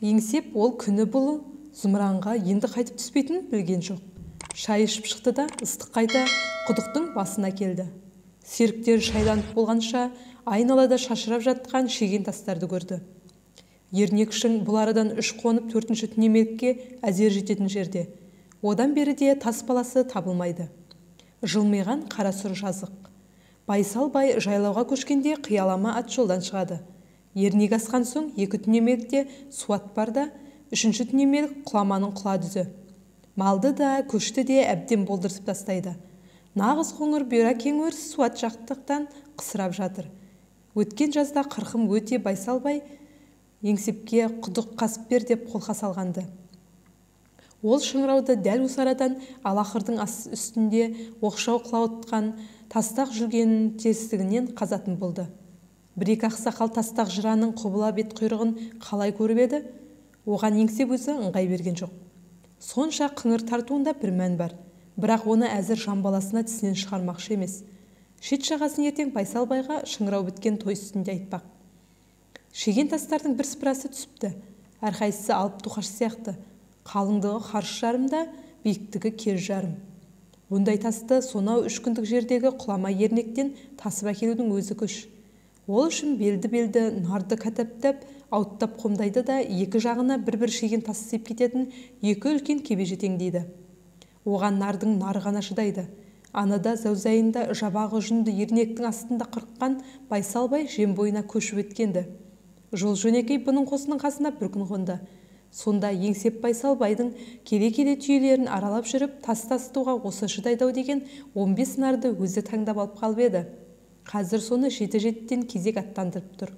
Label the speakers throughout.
Speaker 1: Еңсеп ол күні бұл зымыранға енді қайтып түспейтінін білген жоқ. Шай ішіп шықты да ыстық қайта құдықтың басына келді. Серіктері шайланып болғанша айналада шашырап жатқан шеген тастарды көрді. Ернекшің бұл арадан 3 қонып 4-ші түнемелікке әзер жететін жерде. Одан бері де тас баласы табылмайды. Жылмиған қара сұр жазық. Байсал бай жайлауға көшкенде қиялама ат жолдан шығады. Ернек асқан соң 2 түнемелікте суат бар да, 3-ші түнемелік құламаның құла дүзі. Малды да, көшті де әбден болдыртып тастайды. Нағыз қоңыр бұйра кең өріс суат жақтықтан қысырап жатыр. Өткен жазда қырқым өте Байсал бай Еңсепке құдық қасып бер деп қолқа салғанды. Ол шыңырауды дәл осы арадан алақырдың үстінде оқшау қылауытқан тастақ жүргенін тесігінен қазатын болды. Бір-екі ақсақал тастақ жыраның құбыла бет құйрығын қалай көріп еді, оған Еңсеп өзі ыңғай берген жоқ. Сонша қыңыр тартуында бір мән бар, бірақ оны әзір жамбаласына тісінен шығармақшы емес. Шет жағасын ертең Байсал байға шыңырау біткен той үстінде айтпақ. Шеген тастардың бір сыпырасы түсіпті. Әрқайсысы алып тоқаш сияқты. Қалыңдығы қарш жарымда, биіктігі кез жарым. Бұндай тасты сонау 3 күндік жердегі құлама ернектен тасып әкелудің өзі күш. Ол үшін белді нарды кәтаптап, ауттап қомдайды да, екі жағына бір-бір шеген тас сеп кететін 2 үлкен кебеже теңдейді. Оған нардың нары ғана шыдайды. Анада зәузайында жабағы жүнді ернектің астында қырыққан Байсал бай жем бойына көшіп өткенді. Жол жөнекей бұның қосының қасына бір күн қонды. Сонда Еңсеп Байсал байдың келе-келе түйелерін аралап жүріп, тас тасытуға осы шыдайдау деген 15 нарды өзі таңдап алып қалып еді. Қазір соны 7-7-тен кезек аттандырып тұр.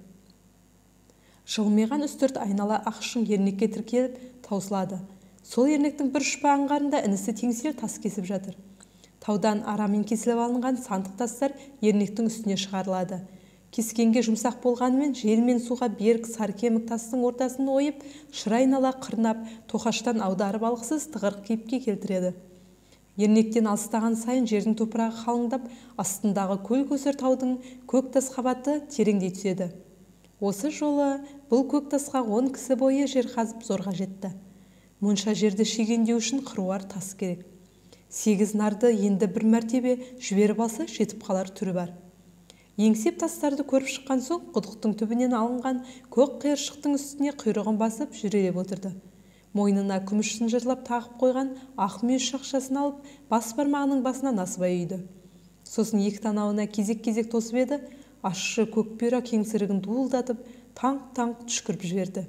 Speaker 1: Жылмиған 3-4 айнала ақшың ернекке тіркеліп таусылады. Сол ернектің бір ұшпа аңғарында інісі теңселіп тас кесіп жатыр. Таудан арамен кесіліп алынған сандық тастар ернектің үстіне шығарылады. Кескенге жұмсақ болғанымен жел мен суға берік сары кемік тастың ортасын ойып, шырайнала қырнап, тоқаштан аударып алғысыз тығыр кейіпке келтіреді. Ернектен алыстаған сайын жердің топырағы қалыңдап, астындағы көл көсір таудың көк тас қабаты тереңдей түседі. Осы жолы бұл көк тасқа 10 кісі бойы жер қазып зорға жетті. Мұнша жерді шегендеу үшін қыруар тас керек. 8 нарды енді бір мәртебе жіберіп алса жетіп қалар түрі бар. Еңсеп тастарды көріп шыққан соң құдықтың түбінен алынған көк қиыршықтың үстіне құйрығын басып жүрелеп отырды. Мойнына күміс шынжырлап тағып қойған ақ мүйіз шақшасын алып, бас бармағының басына насыбай үйді. Сосын 2 танауына кезек-кезек тосып еді, ащы көк бұйра кеңсірігін дуылдатып, таңқ-таңқ түшкіріп жіберді.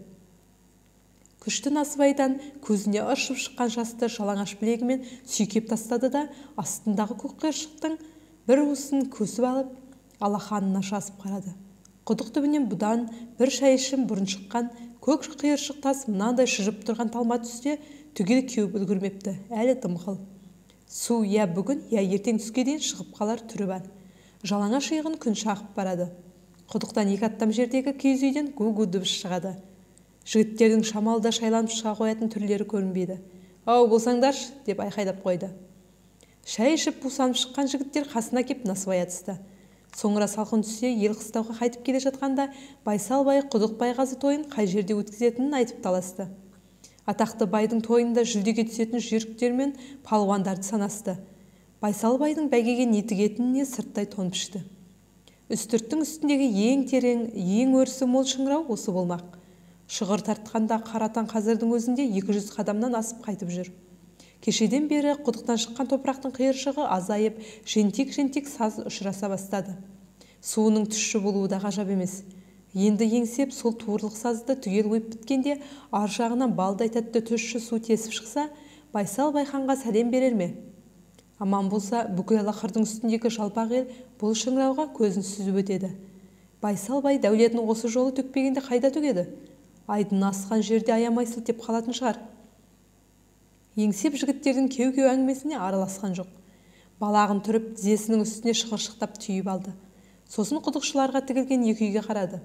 Speaker 1: Күшті насыбайдан көзіне ыршып шыққан жасты жалаңаш білегімен сүйкеп тастады да, астындағы көк қиыршықтың бір уысын көсіп алып, алақанына шасып қарады. Құдық түбінен бұдан бір шай ішім бұрын шыққан көк қиыршық тас мынандай шыжып тұрған талма түсте түгел кеуіп үлгірмепті, әлі дымқыл. Су я бүгін, я ертең түске дейін шығып қалар түрі бар. Жалаңа шиығын күн шағып барады. Құдықтан 2 аттам жердегі киіз үйден гу-гу дыбыс шығады. Жігіттердің шамалда шайланып шыға қоятын түрлері көрінбейді. «Ау болсаңдаршы!» деп айқайлап қойды. Шай ішіп бусанып шыққан жігіттер қасына кеп насыбай түсті. Соңыра салқын түссе, ел қыстауға қайтып келе жатқанда Байсал бай құдық байғазы тойын қай жерде өткізетінін айтып таласты. Атақты байдың тойында жүлдеге түсетін жүйріктер мен палуандарды санасты. Байсал байдың бәйгеге не тігетініне сырттай тон пішті. Үстірттің үстіндегі ең терең, ең өрісі мол шыңырау осы болмақ. Шығыр тартқанда қаратан қазірдің өзінде 200 қадамнан асып қайтып жүр. Кешеден бері құдықтан шыққан топырақтың қиыршығы азайып, жентек-жентек саз ұшыраса бастады. Суының тұщы болуы да ғажап емес. Енді Еңсеп сол туырлық сазды түгел ойып біткенде, ар жағынан балдай тәтті тұщы су тесіп шықса, Байсал байханға сәлем берер ме? Аман болса, бүкіл алақырдың үстіндегі жалпақ ел бұл шыңырауға көзін сүзіп өтеді. Байсал бай дәулетін осы жолы төкпегенде қайда төгеді? Айдын асқан жерде аямай сілтеп қалатын шығар. Еңсеп жігіттердің кеу-кеу әңгімесіне араласқан жоқ. Балағын түріп, тізесінің үстіне шығыршықтап түйіп алды. Сосын құдықшыларға тігілген 2 үйге қарады.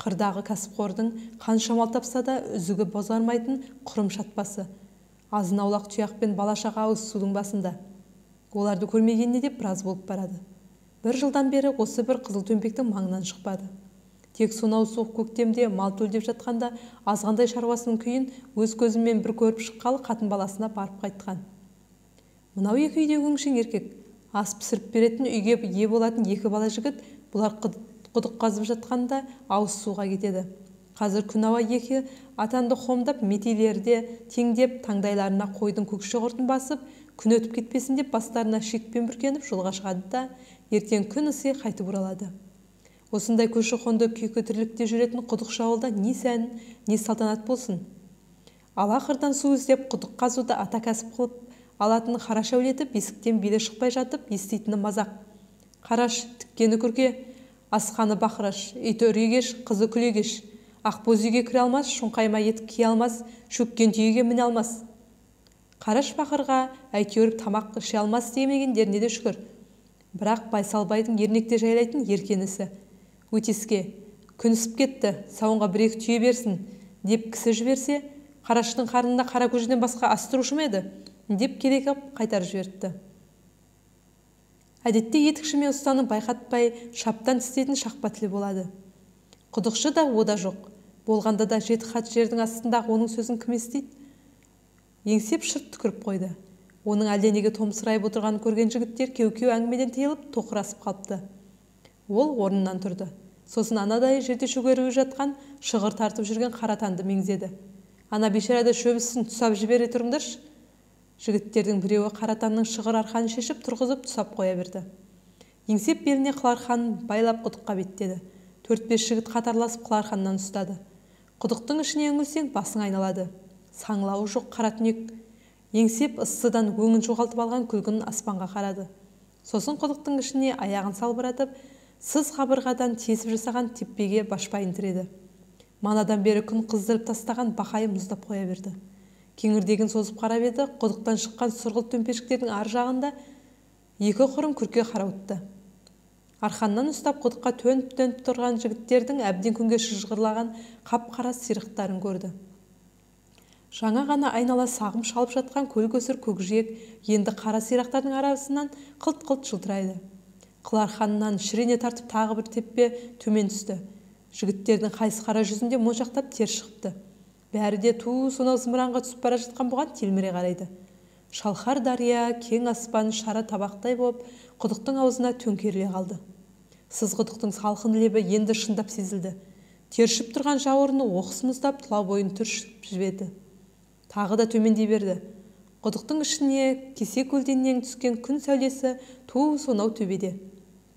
Speaker 1: Қырдағы кәсіпқордың қанша мал тапса да үзігі бозармайтын құрым шатпасы. Азын-аулақ тұяқпен бала-шаға ауыз судың басында. Оларды көрмегеніне деп біраз болып барады. 1 жылдан бері осы бір қызыл төмпектің маңынан шықпады. Тек сонау суық көктемде мал төлдеп жатқанда азғандай шаруасының күйін өз көзімен бір көріп шыққалы қатын баласына барып қайтқан. Мынау екі үйде өңшең еркек, ас пісіріп беретін, үйге ие болатын екі бала жігіт, бұлар құдық қазып жатқанда ауыз суға кетеді. Қазір күн ауа екі атанды хомдап, метейлерде теңдеп, таңдайларына қойдың көкше құртын басып, күн өтіп кетпесін деп бастарына шекпен бүркеніп жолға шығады да, ертең күн ысы қайтып оралады. Осындай көші-қонды күйкі тірлікте жүретін құдықшы ауылда не сән, не салтанат болсын. Алақырдан су іздеп құдық қазуды ата кәсіп қылып алатын Қараш әулеті бесіктен белі шықпай жатып еститіні мазақ. Қараш, тіккені күрке, асқаны бақыраш, иті үрегеш, қызы күлегеш. Ақбоз үйге кіре алмас, шоңқайма етік кие алмас, шөккен түйеге міне алмас. Қараш бақырға әйтеуір тамақ іше алмас демегендеріне де шүкір. Бірақ Байсалбайдың ернекте жайлайтын еркенісі. Өтеске, күнісіп кетті, сауынға бір-екі түйе берсін, деп кісі жіберсе, Қараштың қарнында қара көжеден басқа ас тұрушы ма еді, деп керекіп қайтарып жіберіпті. Әдетте етікшімен ұстанып байқатпай шаптан тістейтін шақпа тілі болады. Құдықшы да ода жоқ. Болғанда да жеті хат жердің астындағы оның сөзін кім естиді? Еңсеп шырт түкіріп қойды. Оның әлденеге томсырайып отырғанын көрген жігіттер кеу-кеу әңгімеден тыйылып тоқырасып қалыпты. Ол орнынан тұрды. Сосын анадай жерде шөгеріп жатқан, шығыр тартып жүрген Қаратанды меңзеді. Ана бейшарада шөбісін тұсап жібере тұрыңдаршы. Жігіттердің біреуі Қаратанның шығыр арқанын шешіп тұрғызып тұсап қоя берді. Еңсеп беліне қыларқанын байлап құдыққа беттеді. 4-5 жігіт қатарласып қыларқаннан ұстады. Құдықтың ішіне үңілсең басың айналады. Саңлауы жоқ қара түнек. Еңсеп ыссыдан өңін жоғалтып алған күлгін аспанға қарады. Сосын құдықтың ішіне аяғын салбыратып, сыз қабырғадан тесіп жасаған теппеге башпайын тіреді. Манадан бері күн қыздырып тастаған бақайы мұздап қоя берді. Кеңірдегін созып қарап еді, құдықтан шыққан сұрғылт төмпешіктердің ар жағында екі құрым күрке қарауытты. Арқаннан ұстап құдыққа төніп тұрған жігіттердің әбден күнге шыжғырлаған қап-қара сирықтарын көрді. Жаңа ғана айнала сағым шалып жатқан көл-көсір көкжиек енді қара сирақтардың арасынан қылт-қылт жылтырайды. Қыларқанынан шірене тартып тағы бір теппе төмен түсті. Жігіттердің қайсы қара жүзінде моншақтап тер шығыпты. Бәрі де сонау зымыранға түсіп бара жатқан бұған телміре қарайды. Шалқар дария, кең аспан шара табақтай болып құдықтың аузына төңкеріле қалды. Сыз құдықтың салқын лебі енді шындап сезілді. Тершіп тұрған жауырыны оқыс мұздап тұла бойын түршіп жіберді. Тағы да төмендей берді. Құдықтың ішіне кесе көлденең түскен күн сәулесі сонау төбеде.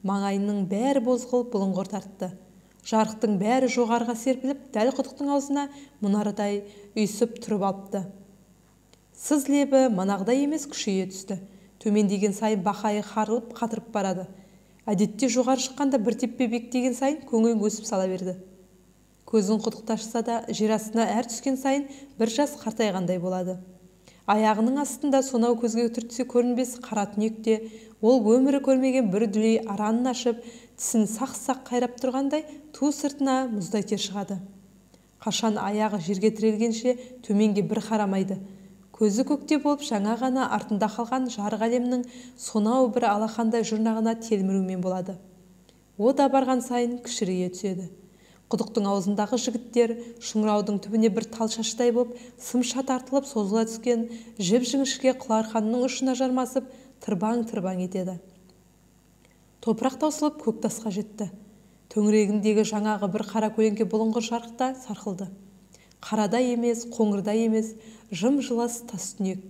Speaker 1: Маңайының бәрі бозғыл бұлыңғыр тартты. Жарықтың бәрі жоғарға серпіліп, дәл құдықтың аузына мұнардай үйсіп тұрып алыпты. Сыз лебі манағдай емес күшейе түсті. Төмендеген сайын бақайы қарылып қатырып барады. Әдетте жоғары шыққанда бір теппе бектеген сайын көңілін өсіп сала берді. Көзін құдықта ашса да, жер астына әр түскен сайын бір жас қартайғандай болады. Аяғының астында сонау көзге түртсе көрінбес қара түнекте ол өмірі көрмеген бір дүлей аранын ашып, тісін сақ-сақ қайрап тұрғандай ту сыртына мұздай тер шығады. Қашан аяғы жерге тірелгенше төменге бір қарамайды. Көзі көкте болып жаңа ғана артында қалған жарық әлемнің сонау бір алақандай жұрнағына телмірумен болады. О да барған сайын кішірейе түседі. Құдықтың аузындағы жігіттер шыңыраудың түбіне бір тал шаштай болып, сымша тартылып созыла түскен жіп-жіңішке қыларқанның ұшына жармасып, тырбаң-тырбаң етеді. Топырақ таусылып көк тасқа жетті. Төңірегіндегі жаңағы бір қара көлеңке бұлыңғыр шарықта сарқылды. Қарада емес, қоңырда емес, жым-жылас тас түнек.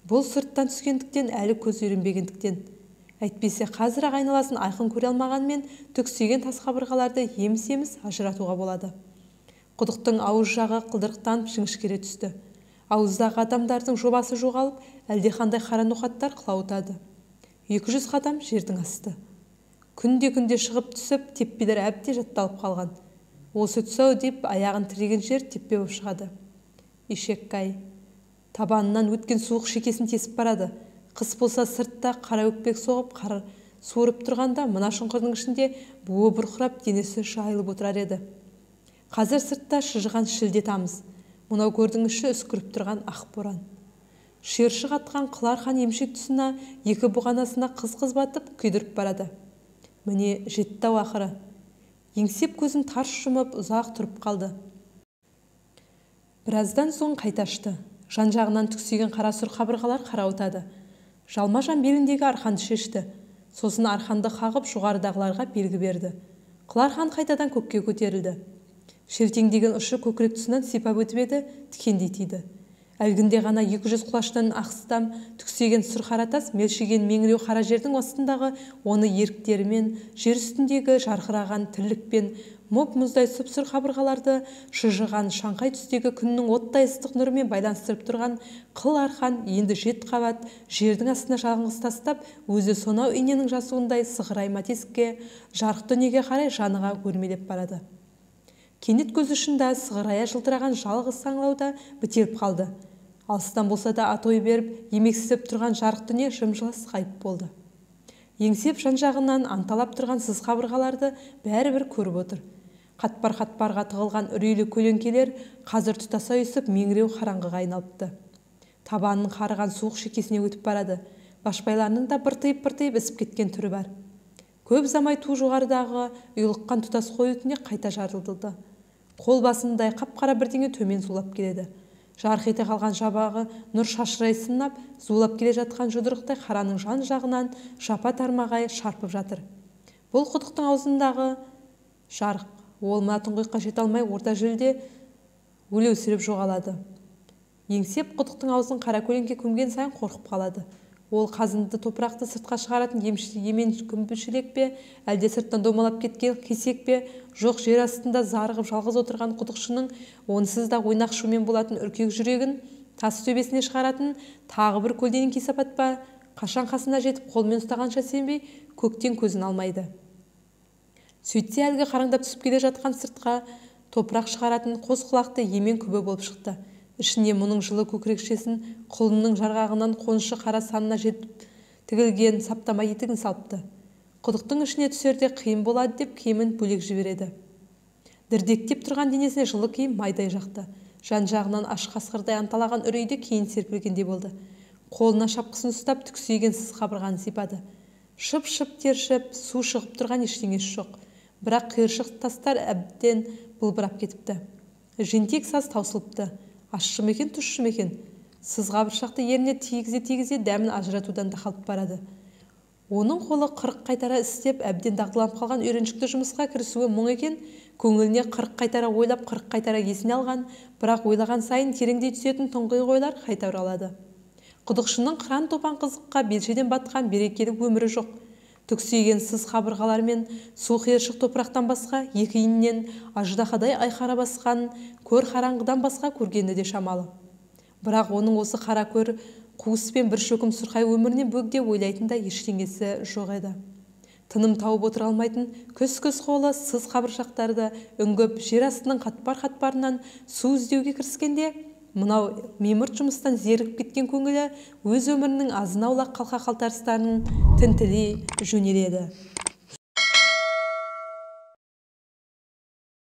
Speaker 1: Бұл сырттан түскендіктен, әлі көз үйренбегендіктен. Әйтпесе қазір айналасын айқын көре алмағанмен түксеген тас қабырғаларды еміс-еміс ажыратуға болады. Құдықтың ауыз жағы қылдырықтан жіңішкере түсті. Ауыздағы адамдардың жобасы жоғалып, әлдеқандай қара ноқаттар қылаутады. 200 қадам жердің асты. Күнде-күнде шығып түсіп, теппелер әбде жатталып қалған. Осы түсау деп аяғын тіреген жер теппе болып шығады. Ишек-ай, табанынан өткен суық шекесін тесіп барады. Қыс болса сыртта қара өкпек соғып, қар суырып тұрғанда, мына шұңқырдың ішінде буы бұрқырап, денесі жайылып отырар еді. Қазір сыртта шыжыған шілде тамыз. Мынау көрдің іші үскіріп тұрған ақ боран. Шерші қатқан қыларқан емшек тұсына, екі бұғанасына қыз-қыз батып, күйдіріп барады. Міне жетті-ау ақыры. Еңсеп көзін тарс жұмып ұзақ тұрып қалды. Біраздан соң қайта ашты. Жан-жағынан түксиген қара сұр қабырғалар қарауытады. Жалма-жан беліндегі арқанды шешті. Сосын арқанды қағып жоғарыдағыларға белгі берді. Қыл арқан қайтадан көкке көтерілді. Шертеңдеген ұшы көкірек тұсынан сипап өтіп еді, тікендей тиді. Әлгінде ғана 200 құлаштан ақстам түксеген сұр қара тас мелшиген меңіреу қара жердің астындағы оны еріктерімен, жер үстіндегі жарқыраған тірлікпен мұп-мұздай сұп-сұр қабырғаларды шыжыған шаңқай түстегі күннің оттай ыстық нұрымен байланыстырып тұрған қыл арқан енді 7 қабат жердің астына жалғыз тастап, өзі сонау иненің жасуындай сығырайма тесікке, жарық дүниеге қарай жаныға өрмелеп барады. Кенет көз ұшында сығырая жылтыраған жалғыз саңлауда бітеліп қалды. Алыстан болса да атой беріп, емексізіп тұрған жарық дүние жым-жылас ғайып болды. Еңсеп жан-жағынан анталап тұрған сыз қабырғаларды бәрібір көріп отыр. Қатпар-қатпарға тығылған үрейлі көлеңкелер қазір тұтаса үйсіп меңіреу қараңғыға айналыпты. Табанының қарыған суық шекесіне өтіп барады. Башпайларының да быртиып-быртиып ісіп кеткен түрі бар. Көп замай ту жоғарыдағы ұйлыққан тұтас қой үтіне қайта жарылды. Қол басындай қап-қара бірдеңе төмен зулап келеді. Жарқ ете қалған жабағы нұр шашырай сынап, зулап келе жатқан жұдырықтай қараның жан-жағынан жапа-тармағай шарпып жатыр. Бұл құдықтың аузындағы жарық. Ол мына тұңғиыққа жете алмай орта жүлде өлеусіреп жоғалады. Еңсеп құдықтың аузын қара көлеңке көмген сайын қорқып қалады. Ол қазынды топырақты сыртқа шығаратын емен күмбішелек пе, әлде сырттан домалап кеткен кесек пе, жоқ жер астында зарығып жалғыз отырған құдықшының онсыз да ойнақ шумен болатын үркек жүрегін тас төбесіне шығаратын тағы бір көлденең кесапат па, қашан қасына жетіп қолмен ұстағанша сенбей көктен көзін алмайды. Сөйтсе әлгі қараңдап түсіп келе жатқан сыртқа топырақ шығаратын қос құлақты емен күбі болып шықты. Ішіне мұның жылы көкірекшесін құлынның жарғағынан қоншы қара санына жетіп тігілген саптама етігін салыпты. Құдықтың ішіне түсерде қиын болады деп киімін бөлек жібереді. Дірдектеп тұрған денесіне жылы киім майдай жақты. Жан-жағынан аш қасқырдай анталаған үрейде кейін серпілгендей болды. Қолына шапқысын ұстап түксиген сыз қабырғаны сипады. Шып-шып тершіп, су шығып тұрған ештеңесі жоқ. Бірақ қиыршық тастар әбден былбырап кетіпті. Жентек саз таусылыпты. Ащы мекен, тұщы мекен. Сыз қабыршақты еріне тигізе дәмін ажыратудан да қалып барады. Оның қолы 40 қайтара істеп, әбден дағдыланып қалған үйреншікті жұмысқа кірісуі мұң екен, көңіліне 40 қайтара ойлап, 40 қайтара есіне алған, бірақ ойлаған сайын тереңдей түсетін тұңғиық ойлар қайта оралады. Құдықшының қыран топан қызыққа белшеден батқан берекелі өмірі жоқ. Түксиген сыз қабырғалар мен су қиыршық топырақтан басқа, екі иннен аждахадай айқара басқан көр қараңғыдан басқа көргені де шамалы. Бірақ оның осы қара көр қуыс пен бір шөкім сұрқай өміріне бөгде ойлайтындай ештеңесі жоқ еді. Тыным тауып отыра алмайтын көз-көз қолы сыз қабыршақтарды үңгіп жер астының қатпар-қатпарынан су іздеуге кіріскенде, мынау мемірт жұмыстан зерігіп кеткен көңілі өз өмірінің азын-аулақ қалқа қалтарыстарын тінтілей жөнеледі.